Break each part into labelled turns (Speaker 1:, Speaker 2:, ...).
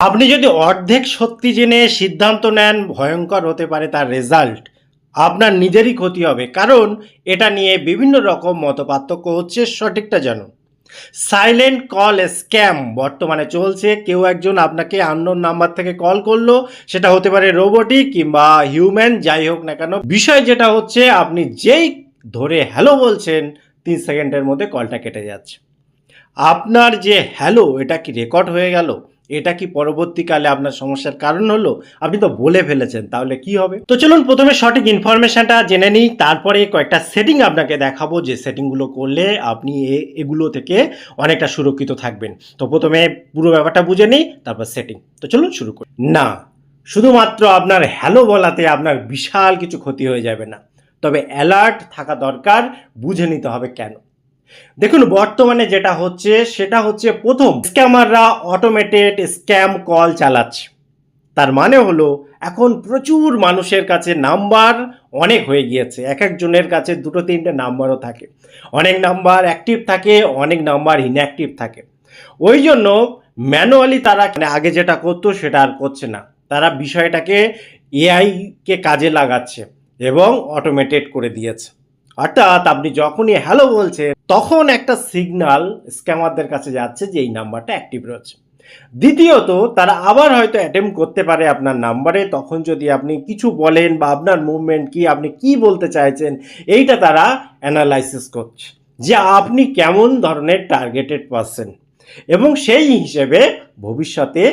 Speaker 1: আপনি যদি অর্ধেক সত্যি জেনে সিদ্ধান্ত নেন, ভয়ঙ্কর হতে পারে তার রেজাল্ট। আপনার নিজেরই ক্ষতি হবে। কারণ এটা নিয়ে বিভিন্ন রকম মতপার্থক্য হচ্ছে, সঠিকটা জানুন। সাইলেন্ট কল স্ক্যাম বর্তমানে চলছে। কেউ একজন আপনাকে আননোন নাম্বার থেকে কল করলো, সেটা হতে পারে রোবটিক কিংবা হিউম্যান, যাই হোক না কেন। বিষয় যেটা হচ্ছে, আপনি যেই ধরে হ্যালো বলছেন, 3 সেকেন্ডের মধ্যে কলটা কেটে যাচ্ছে। আপনার যে হ্যালো, এটা কি রেকর্ড হয়ে গেল? এটা কি পরবর্তীকালে আপনার সমস্যার কারণ হলো? আপনি তো বলে ফেলেছেন, তাহলে কি হবে? তো চলুন প্রথমে সঠিক ইনফরমেশনটা জেনে নিই, তারপরে কয়েকটা সেটিং আপনাকে দেখাবো, যে সেটিংগুলো করলে আপনি এগুলো থেকে অনেকটা সুরক্ষিত থাকবেন। তো প্রথমে পুরো ব্যাপারটা বুঝে নিই, তারপর সেটিং। তো চলুন শুরু করি। না, শুধুমাত্র আপনার হ্যালো বলাতে আপনার বিশাল কিছু ক্ষতি হয়ে যাবে না, তবে অ্যালার্ট থাকা দরকার। বুঝে নিতে হবে কেন। দেখুন, বর্তমানে যেটা হচ্ছে সেটা হচ্ছে, প্রথম, স্ক্যামাররা অটোমেটেড স্ক্যাম কল চালাচ্ছে। তার মানে হলো, এখন প্রচুর মানুষের কাছে নাম্বার অনেক হয়ে গিয়েছে। এক একজনের কাছে 2-3টে নাম্বারও থাকে। অনেক নাম্বার অ্যাক্টিভ থাকে, অনেক নাম্বার ইনঅ্যাক্টিভ থাকে। ওই জন্য ম্যানুয়ালি তারা আগে যেটা করতো সেটা আর করছে না। তারা বিষয়টাকে এআইকে কাজে লাগাচ্ছে এবং অটোমেটেড করে দিয়েছে। অর্থাৎ আপনি যখনই হ্যালো বলছেন, তখন একটা সিগন্যাল স্ক্যামারদের কাছে যাচ্ছে যে এই নাম্বারটা অ্যাক্টিভ রয়েছে। দ্বিতীয়ত, তারা আবার হয়তো অ্যাটেম্প করতে পারে আপনার নাম্বারে। তখন যদি আপনি কিছু বলেন বা আপনার মুভমেন্ট কি, আপনি কি বলতে চাইছেন, এইটা তারা অ্যানালাইসিস করছে যে আপনি কেমন ধরনের টার্গেটেড পারসন, এবং সেই হিসেবে ভবিষ্যতে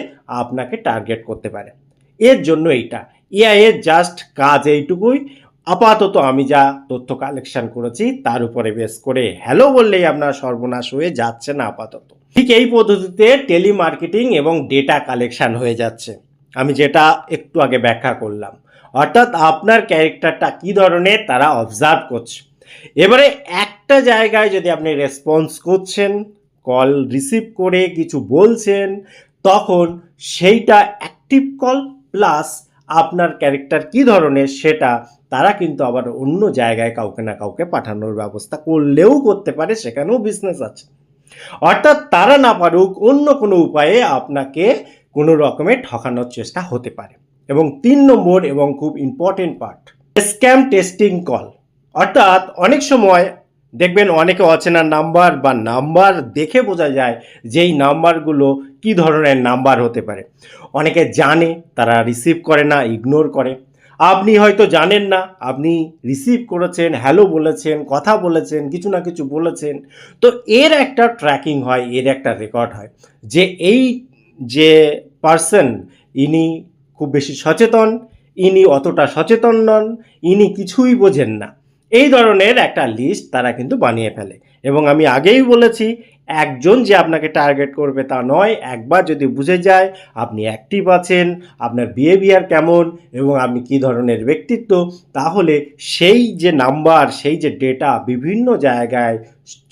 Speaker 1: আপনাকে টার্গেট করতে পারে। এর জন্য এইটা এআই এর জাস্ট কাজ এইটুকুই। আপাতত আমি যা তথ্য কালেকশন করেছি তার উপরে বেস করে হ্যালো বললেই আপনার সর্বনাশ হয়ে যাচ্ছে না আপাতত। ঠিক এই পদ্ধতিতে টেলিমার্কেটিং এবং ডেটা কালেকশন হয়ে যাচ্ছে, আমি যেটা একটু আগে ব্যাখ্যা করলাম। অর্থাৎ আপনার ক্যারেক্টারটা কী ধরনের তারা অবজার্ভ করছে। এবারে একটা জায়গায় যদি আপনি রেসপন্স করছেন, কল রিসিভ করে কিছু বলছেন, তখন সেইটা অ্যাক্টিভ কল প্লাস আপনার ক্যারেক্টার কী ধরনের সেটা তারা কিন্তু আবার অন্য জায়গায় কাউকে না কাউকে পাঠানোর ব্যবস্থা করলেও করতে পারে, সেখানেও বিজনেস আছে। অর্থাৎ তারা না পারুক, অন্য কোনো উপায়ে আপনাকে কোনো রকমের ঠকানোর চেষ্টা হতে পারে। এবং 3 নম্বর এবং খুব important part, scam testing call. অর্থাৎ অনেক সময় দেখবেন অনেকে অচেনা নাম্বার বা নাম্বার দেখে বোঝা যায় যে এই নাম্বারগুলো কী ধরনের নাম্বার হতে পারে। অনেকে জানে, তারা রিসিভ করে না, ইগনোর করে। আপনি হয়তো জানেন না, আপনি রিসিভ করেছেন, হ্যালো বলেছেন, কথা বলেছেন, কিছু না কিছু বলেছেন। তো এর একটা ট্র্যাকিং হয়, এর একটা রেকর্ড হয় যে এই যে পার্সন, ইনি খুব বেশি সচেতন, ইনি অতটা সচেতন নন, ইনি কিছুই বোঝেন না। এই ধরনের একটা লিস্ট তারা কিন্তু বানিয়ে ফেলে। এবং আমি আগেই বলেছি, একজন যে আপনাকে টার্গেট করবে তা নয়। একবার যদি বুঝে যায় আপনি অ্যাক্টিভ আছেন, আপনার বিহেভিয়ার কেমন এবং আপনি কী ধরনের ব্যক্তিত্ব, তাহলে সেই যে নাম্বার, সেই যে ডেটা বিভিন্ন জায়গায়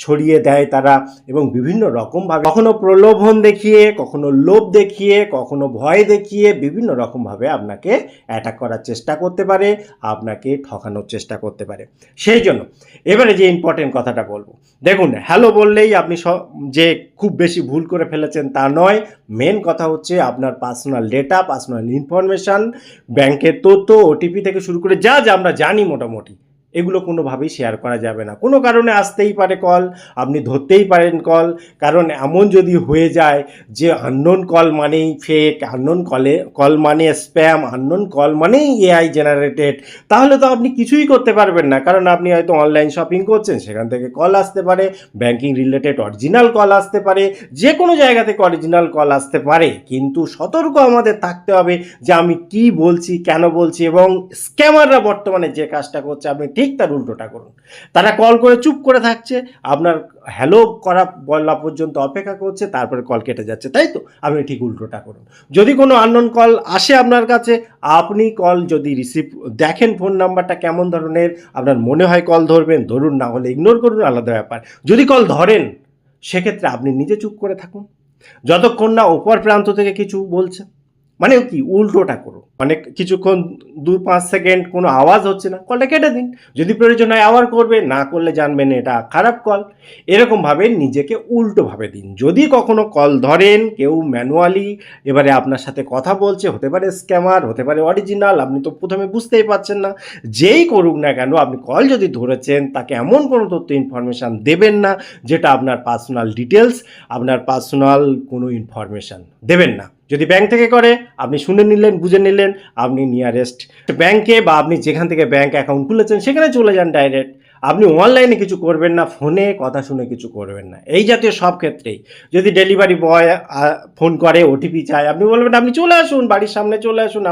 Speaker 1: ছড়িয়ে দেয় তারা। এবং বিভিন্ন রকমভাবে, কখনো প্রলোভন দেখিয়ে, কখনো লোভ দেখিয়ে, কখনো ভয় দেখিয়ে বিভিন্ন রকমভাবে আপনাকে অ্যাটাক করার চেষ্টা করতে পারে, আপনাকে ঠকানোর চেষ্টা করতে পারে। সেই জন্য এবারে যে ইম্পর্টেন্ট কথাটা বলবো, দেখুন, হ্যালো বললেই আপনি যে খুব বেশি ভুল করে ফেলেছেন তা নয়। মেন কথা হচ্ছে আপনার পার্সোনাল ডেটা, পার্সোনাল ইনফরমেশান, ব্যাংকের তথ্য, ওটিপি থেকে শুরু করে যা যা আমরা জানি মোটামুটি, এগুলো কোনোভাবেই শেয়ার করা যাবে না। কোনো কারণে আসতেই পারে কল, আপনি ধরতেই পারেন কল। কারণ এমন যদি হয়ে যায় যে আননোন কল মানেই ফেক, আননোন কল মানে স্প্যাম, আননোন কল মানেই এআই জেনারেটেড, তাহলে তো আপনি কিছুই করতে পারবেন না। কারণ আপনি হয়তো অনলাইন শপিং করছেন, সেখান থেকে কল আসতে পারে, ব্যাংকিং রিলেটেড অরিজিনাল কল আসতে পারে, যে কোনো জায়গা থেকে অরিজিনাল কল আসতে পারে। কিন্তু সতর্ক আমাদের থাকতে হবে যে আমি কি বলছি, কেন বলছি। এবং স্ক্যামাররা বর্তমানে যে কাজটা করছে, আপনি ঠিক তার উল্টোটা করুন। তারা কল করে চুপ করে থাকছে, আপনার হ্যালো করা বলা পর্যন্ত অপেক্ষা করছে, তারপরে কল কেটে যাচ্ছে, তাই তো? আপনি ঠিক উল্টোটা করুন। যদি কোনো আননোন কল আসে আপনার কাছে, আপনি কল যদি রিসিভ দেখেন, ফোন নাম্বারটা কেমন ধরনের, আপনার মনে হয় কল ধরবেন, ধরুন, না হলে ইগনোর করুন, আলাদা ব্যাপার। যদি কল ধরেন, সেক্ষেত্রে আপনি নিজে চুপ করে থাকুন, যতক্ষণ না ওপর প্রান্ত থেকে কিছু বলছে। মানে কি উল্টোটা করুন, অনেক কিছুক্ষণ 2-5 সেকেন্ড কোনো আওয়াজ হচ্ছে না, কলটা কেটে দিন। যদি প্রয়োজন হয় আবার করবে, না করলে জানবেন এটা খারাপ কল। এরকমভাবে নিজেকে উল্টোভাবে দিন। যদি কখনো কল ধরেন কেউ ম্যানুয়ালি এবারে আপনার সাথে কথা বলছে, হতে পারে স্ক্যামার, হতে পারে অরিজিনাল, আপনি তো প্রথমে বুঝতেই পারছেন না। যেই করুক না কেন, আপনি কল যদি ধরেছেন তাকে এমন কোনো তথ্য ইনফরমেশান দেবেন না যেটা আপনার পার্সোনাল ডিটেলস, আপনার পার্সোনাল কোনো ইনফরমেশান দেবেন না। যদি ব্যাংক থেকে করে আপনি শুনে নিলেন, বুঝে নিলেন, আপনি নিয়ারেস্ট ব্যাংকে বা আপনি যেখান থেকে ব্যাংক অ্যাকাউন্ট খুলেছেন সেখানে চলে যান ডাইরেক্ট। আপনি অনলাইনে কিছু করবেন না, ফোনে কথা শুনে কিছু করবেন না, এই জাতীয় সব ক্ষেত্রেই। যদি ডেলিভারি বয় ফোন করে ওটিপি চায়, আপনি বলবেন আপনি চলে আসুন, বাড়ির সামনে চলে আসুন,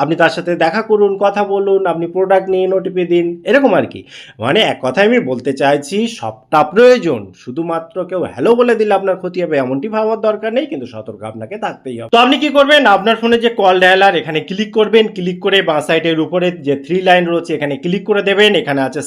Speaker 1: আপনি তার সাথে দেখা করুন, কথা বলুন, আপনি প্রোডাক্ট নিন, ওটিপি দিন, এরকম আর কি। মানে এক কথায় আমি বলতে চাইছি সবটা প্রয়োজন, শুধুমাত্র কেউ হ্যালো বলে দিলে আপনার ক্ষতি হবে এমনটি ভাবার দরকার নেই, কিন্তু সতর্ক আপনাকে থাকতেই হবে। তো আপনি কি করবেন, আপনার ফোনে যে কল ডায়ালার এখানে ক্লিক করবেন, ক্লিক করে বাঁ সাইডের উপরে যে 3 লাইন রয়েছে এখানে ক্লিক করে দেবেন। এখানে আছে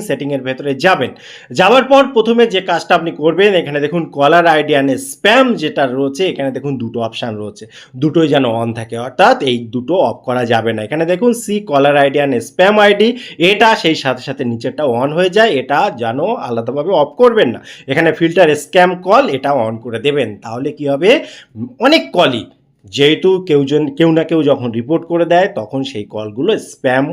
Speaker 1: সেটিংয়ের ভেতরে যাবেন। যাওয়ার পর প্রথমে যে কাজটা আপনি করবেন, এখানে দেখুন কলার আইডি অ্যান্ড স্প্যাম যেটা রয়েছে, এখানে দেখুন দুটো অপশান রয়েছে, দুটোই যেন অন থাকে, অর্থাৎ এই দুটো অফ করা যাবে না। এখানে দেখুন see caller ID and spam ID, এটা সেই সাথে সাথে নিচেরটা অন হয়ে যায়, এটা যেন আলাদাভাবে অফ করবেন না। এখানে ফিল্টার স্ক্যাম কল, এটা অন করে দেবেন। তাহলে কি হবে, অনেক কলই যেহেতু কেউ না কেউ যখন রিপোর্ট করে দেয় তখন সেই কলগুলো স্প্যাম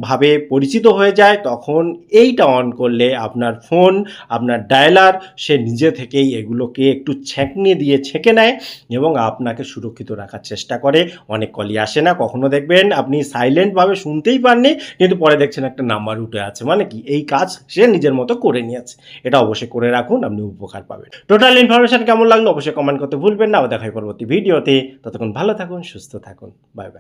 Speaker 1: ভাবে পরিচিত হয়ে যায়, তখন এইটা অন করলে আপনার ফোন, আপনার ডায়ালার সে নিজে থেকেই এগুলোকে একটু ছেঁকনি দিয়ে ছেঁকে নেয় এবং আপনাকে সুরক্ষিত রাখার চেষ্টা করে। অনেক কলই আসে না, কখনো দেখবেন আপনি সাইলেন্টভাবে শুনতেই পাননি কিন্তু পরে দেখছেন একটা নাম্বার উঠে আছে, মানে কি এই কাজ সে নিজের মতো করে নিয়েছে। এটা অবশ্যই করে রাখুন, আপনি উপকার পাবেন। টোটাল ইনফরমেশন কেমন লাগলো অবশ্যই কমেন্ট করতে ভুলবেন না। দেখা হয় পরবর্তী ভিডিওতে, ততক্ষণ ভালো থাকুন, সুস্থ থাকুন, বাই বাই।